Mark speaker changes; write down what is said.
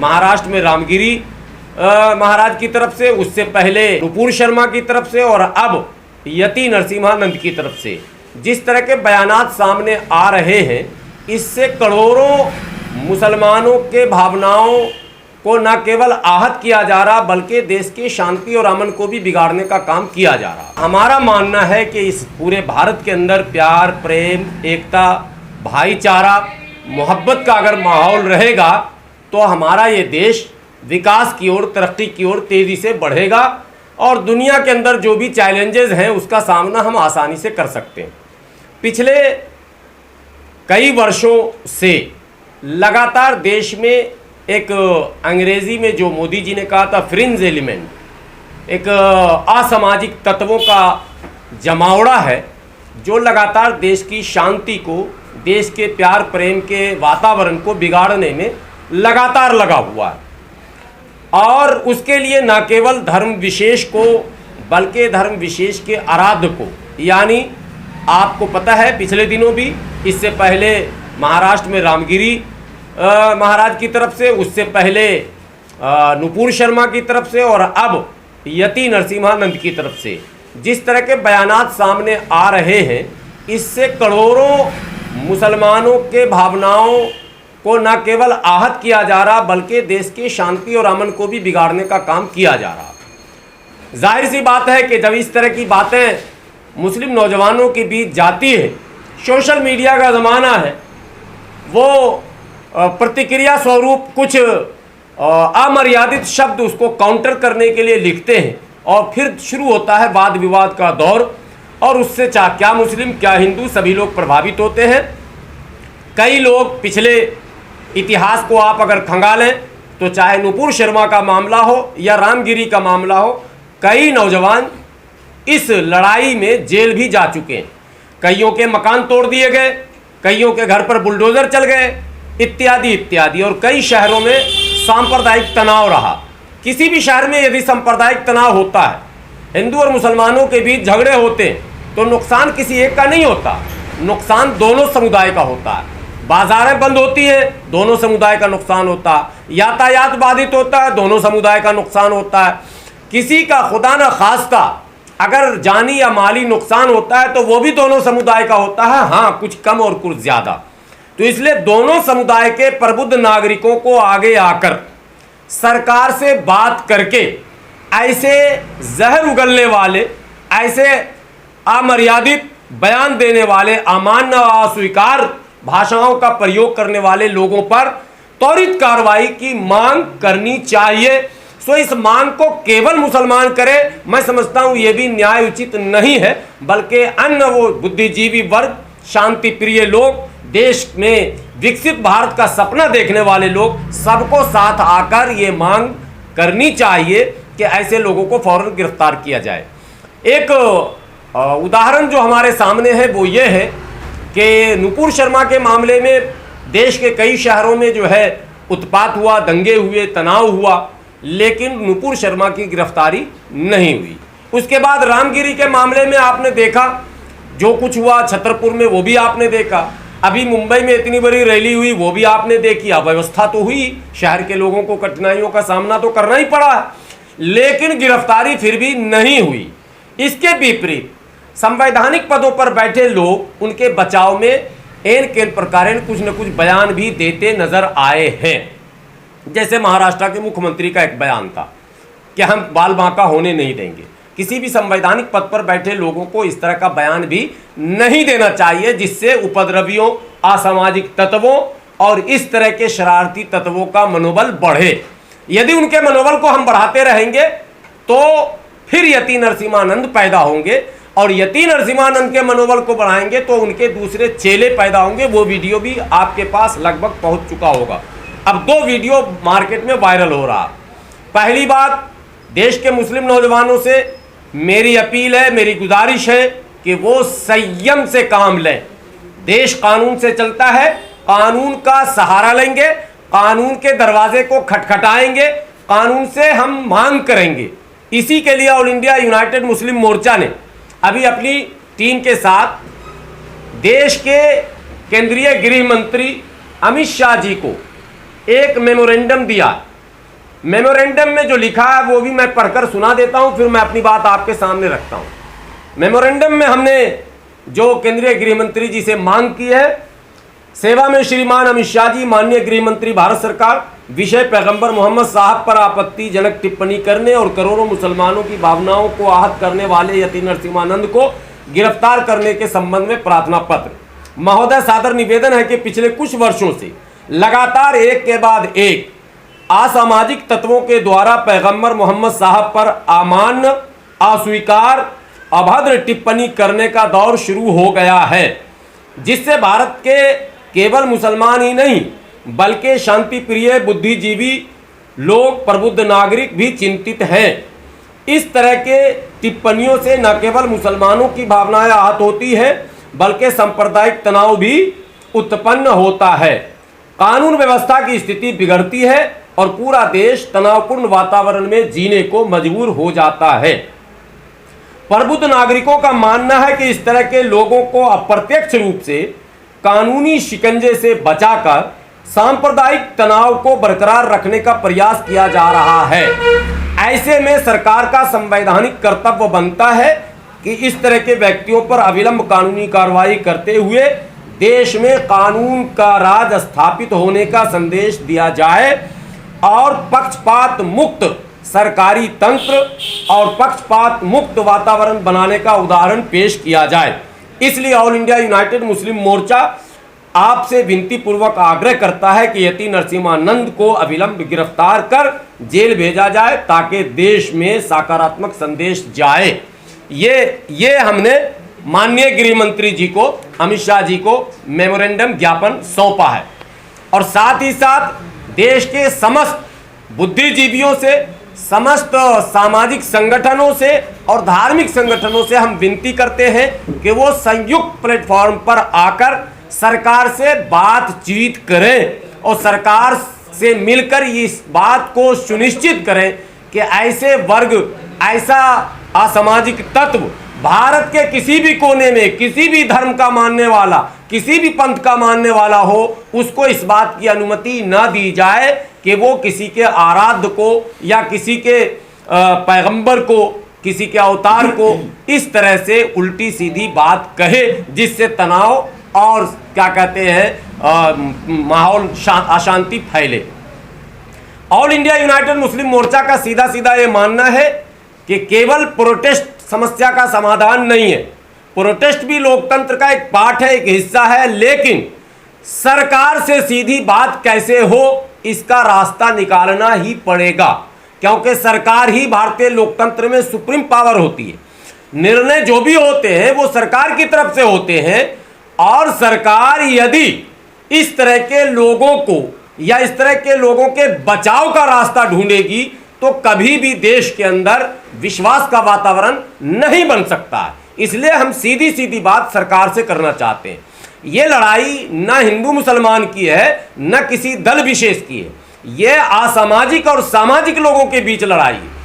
Speaker 1: महाराष्ट्र में रामगिरी महाराज की तरफ से, उससे पहले नुपुर शर्मा की तरफ से और अब यति नरसिम्हानंद की तरफ से जिस तरह के बयानात सामने आ रहे हैं, इससे करोड़ों मुसलमानों के भावनाओं को न केवल आहत किया जा रहा बल्कि देश की शांति और अमन को भी बिगाड़ने का काम किया जा रहा। हमारा मानना है कि इस पूरे भारत के अंदर प्यार, प्रेम, एकता, भाईचारा, मोहब्बत का अगर माहौल रहेगा तो हमारा ये देश विकास की ओर, तरक्की की ओर तेज़ी से बढ़ेगा और दुनिया के अंदर जो भी चैलेंजेस हैं उसका सामना हम आसानी से कर सकते हैं। पिछले कई वर्षों से लगातार देश में एक अंग्रेज़ी में जो मोदी जी ने कहा था फ्रिंज एलिमेंट, एक असामाजिक तत्वों का जमावड़ा है जो लगातार देश की शांति को, देश के प्यार प्रेम के वातावरण को बिगाड़ने में लगातार लगा हुआ है। और उसके लिए न केवल धर्म विशेष को बल्कि धर्म विशेष के आराध्य को, यानी आपको पता है पिछले दिनों भी, इससे पहले महाराष्ट्र में रामगिरी महाराज की तरफ से, उससे पहले नुपुर शर्मा की तरफ से और अब यति नरसिम्हानंद की तरफ से जिस तरह के बयानात सामने आ रहे हैं, इससे करोड़ों मुसलमानों के भावनाओं को न केवल आहत किया जा रहा बल्कि देश की शांति और अमन को भी बिगाड़ने का काम किया जा रहा। जाहिर सी बात है कि जब इस तरह की बातें मुस्लिम नौजवानों के बीच जाती है, सोशल मीडिया का ज़माना है, वो प्रतिक्रिया स्वरूप कुछ अमर्यादित शब्द उसको काउंटर करने के लिए लिखते हैं और फिर शुरू होता है वाद विवाद का दौर और उससे क्या मुस्लिम क्या हिंदू सभी लोग प्रभावित होते हैं। कई लोग पिछले इतिहास को आप अगर खंगालें तो चाहे नुपुर शर्मा का मामला हो या रामगिरी का मामला हो, कई नौजवान इस लड़ाई में जेल भी जा चुके हैं। कईयों के मकान तोड़ दिए गए, कईयों के घर पर बुलडोज़र चल गए, इत्यादि इत्यादि। और कई शहरों में सांप्रदायिक तनाव रहा। किसी भी शहर में यदि सांप्रदायिक तनाव होता है, हिंदू और मुसलमानों के बीच झगड़े होते हैं, तो नुकसान किसी एक का नहीं होता, नुकसान दोनों समुदाय का होता है। बाजारें बंद होती हैं, दोनों समुदाय का नुकसान होता है। यातायात बाधित होता है, दोनों समुदाय का नुकसान होता है। किसी का खुदा न खास्ता अगर जानी या माली नुकसान होता है तो वो भी दोनों समुदाय का होता है, हाँ कुछ कम और कुछ ज़्यादा। तो इसलिए दोनों समुदाय के प्रबुद्ध नागरिकों को आगे आकर सरकार से बात करके ऐसे जहर उगलने वाले, ऐसे अमर्यादित बयान देने वाले, अमान्य अस्वीकार भाषाओं का प्रयोग करने वाले लोगों पर त्वरित कार्रवाई की मांग करनी चाहिए। सो इस मांग को केवल मुसलमान करे, मैं समझता हूं ये भी न्याय उचित नहीं है, बल्कि अन्य वो बुद्धिजीवी वर्ग, शांति प्रिय लोग, देश में विकसित भारत का सपना देखने वाले लोग, सबको साथ आकर ये मांग करनी चाहिए कि ऐसे लोगों को फौरन गिरफ्तार किया जाए। एक उदाहरण जो हमारे सामने है वो ये है कि नुपुर शर्मा के मामले में देश के कई शहरों में जो है उत्पात हुआ, दंगे हुए, तनाव हुआ, लेकिन नुपुर शर्मा की गिरफ्तारी नहीं हुई। उसके बाद रामगिरी के मामले में आपने देखा जो कुछ हुआ, छतरपुर में वो भी आपने देखा, अभी मुंबई में इतनी बड़ी रैली हुई वो भी आपने देखी। अव्यवस्था तो हुई, शहर के लोगों को कठिनाइयों का सामना तो करना ही पड़ा, लेकिन गिरफ्तारी फिर भी नहीं हुई। इसके विपरीत संवैधानिक पदों पर बैठे लोग उनके बचाव में एन केन प्रकार कुछ न कुछ बयान भी देते नजर आए हैं। जैसे महाराष्ट्र के मुख्यमंत्री का एक बयान था कि हम बाल बांका होने नहीं देंगे। किसी भी संवैधानिक पद पर बैठे लोगों को इस तरह का बयान भी नहीं देना चाहिए जिससे उपद्रवियों, असामाजिक तत्वों और इस तरह के शरारती तत्वों का मनोबल बढ़े। यदि उनके मनोबल को हम बढ़ाते रहेंगे तो फिर यति नरसिम्हानंद पैदा होंगे और यति नरसिम्हानंद के मनोबल को बढ़ाएंगे तो उनके दूसरे चेले पैदा होंगे। वो वीडियो भी आपके पास लगभग पहुंच चुका होगा। अब 2 वीडियो मार्केट में वायरल हो रहा। पहली बात, देश के मुस्लिम नौजवानों से मेरी अपील है, मेरी गुजारिश है कि वो संयम से काम लें। देश कानून से चलता है, कानून का सहारा लेंगे, कानून के दरवाजे को खटखटाएंगे, कानून से हम मांग करेंगे। इसी के लिए ऑल इंडिया यूनाइटेड मुस्लिम मोर्चा ने अभी अपनी टीम के साथ देश के केंद्रीय गृह मंत्री अमित शाह जी को एक मेमोरेंडम दिया मेमोरेंडम में जो लिखा है वो भी मैं पढ़कर सुना देता हूं, फिर मैं अपनी बात आपके सामने रखता हूं। मेमोरेंडम में हमने जो केंद्रीय गृह मंत्री जी से मांग की है, सेवा में श्रीमान अमित शाह जी माननीय गृह मंत्री भारत सरकार, विषय पैगंबर मोहम्मद साहब पर आपत्तिजनक टिप्पणी करने और करोड़ों मुसलमानों की भावनाओं को आहत करने वाले यति नरसिम्हानंद को गिरफ्तार करने के संबंध में प्रार्थना पत्र। महोदय, सादर निवेदन है कि पिछले कुछ वर्षों से लगातार एक के बाद एक असामाजिक तत्वों के द्वारा पैगंबर मोहम्मद साहब पर अमान्य, अस्वीकार, अभद्र टिप्पणी करने का दौर शुरू हो गया है, जिससे भारत के केवल मुसलमान ही नहीं बल्कि शांति प्रिय, बुद्धिजीवी लोग, प्रबुद्ध नागरिक भी चिंतित हैं। इस तरह के टिप्पणियों से न केवल मुसलमानों की भावनाएं आहत होती है बल्कि सांप्रदायिक तनाव भी उत्पन्न होता है, कानून व्यवस्था की स्थिति बिगड़ती है और पूरा देश तनावपूर्ण वातावरण में जीने को मजबूर हो जाता है। प्रबुद्ध नागरिकों का मानना है कि इस तरह के लोगों को अप्रत्यक्ष रूप से कानूनी शिकंजे से बचाकर सांप्रदायिक तनाव को बरकरार रखने का प्रयास किया जा रहा है। ऐसे में सरकार का संवैधानिक कर्तव्य बनता है कि इस तरह के व्यक्तियों पर अविलंब कानूनी कार्रवाई करते हुए देश में कानून का राज स्थापित होने का संदेश दिया जाए और पक्षपात मुक्त सरकारी तंत्र और पक्षपात मुक्त वातावरण बनाने का उदाहरण पेश किया जाए। इसलिए ऑल इंडिया यूनाइटेड मुस्लिम मोर्चा आपसे विनती पूर्वक आग्रह करता है कि यति नरसिम्हानंद को अविलंब गिरफ्तार कर जेल भेजा जाए ताकि देश में सकारात्मक संदेश जाए। ये हमने माननीय गृह मंत्री जी को, अमित शाह जी को मेमोरेंडम ज्ञापन सौंपा है और साथ ही साथ देश के समस्त बुद्धिजीवियों से, समस्त सामाजिक संगठनों से और धार्मिक संगठनों से हम विनती करते हैं कि वो संयुक्त प्लेटफॉर्म पर आकर सरकार से बातचीत करें और सरकार से मिलकर इस बात को सुनिश्चित करें कि ऐसे वर्ग, ऐसा असामाजिक तत्व भारत के किसी भी कोने में किसी भी धर्म का मानने वाला, किसी भी पंथ का मानने वाला हो, उसको इस बात की अनुमति न दी जाए कि वो किसी के आराध्य को या किसी के पैगंबर को, किसी के अवतार को इस तरह से उल्टी सीधी बात कहे जिससे तनाव और क्या कहते हैं माहौल अशांति फैले। ऑल इंडिया यूनाइटेड मुस्लिम मोर्चा का सीधा सीधा ये मानना है कि केवल प्रोटेस्ट समस्या का समाधान नहीं है। प्रोटेस्ट भी लोकतंत्र का एक पार्ट है, एक हिस्सा है, लेकिन सरकार से सीधी बात कैसे हो इसका रास्ता निकालना ही पड़ेगा, क्योंकि सरकार ही भारतीय लोकतंत्र में सुप्रीम पावर होती है। निर्णय जो भी होते हैं वो सरकार की तरफ से होते हैं और सरकार यदि इस तरह के लोगों को या इस तरह के लोगों के बचाव का रास्ता ढूंढेगी तो कभी भी देश के अंदर विश्वास का वातावरण नहीं बन सकता है। इसलिए हम सीधी सीधी बात सरकार से करना चाहते हैं। ये लड़ाई न हिंदू मुसलमान की है, न किसी दल विशेष की है, ये असामाजिक और सामाजिक लोगों के बीच लड़ाई है।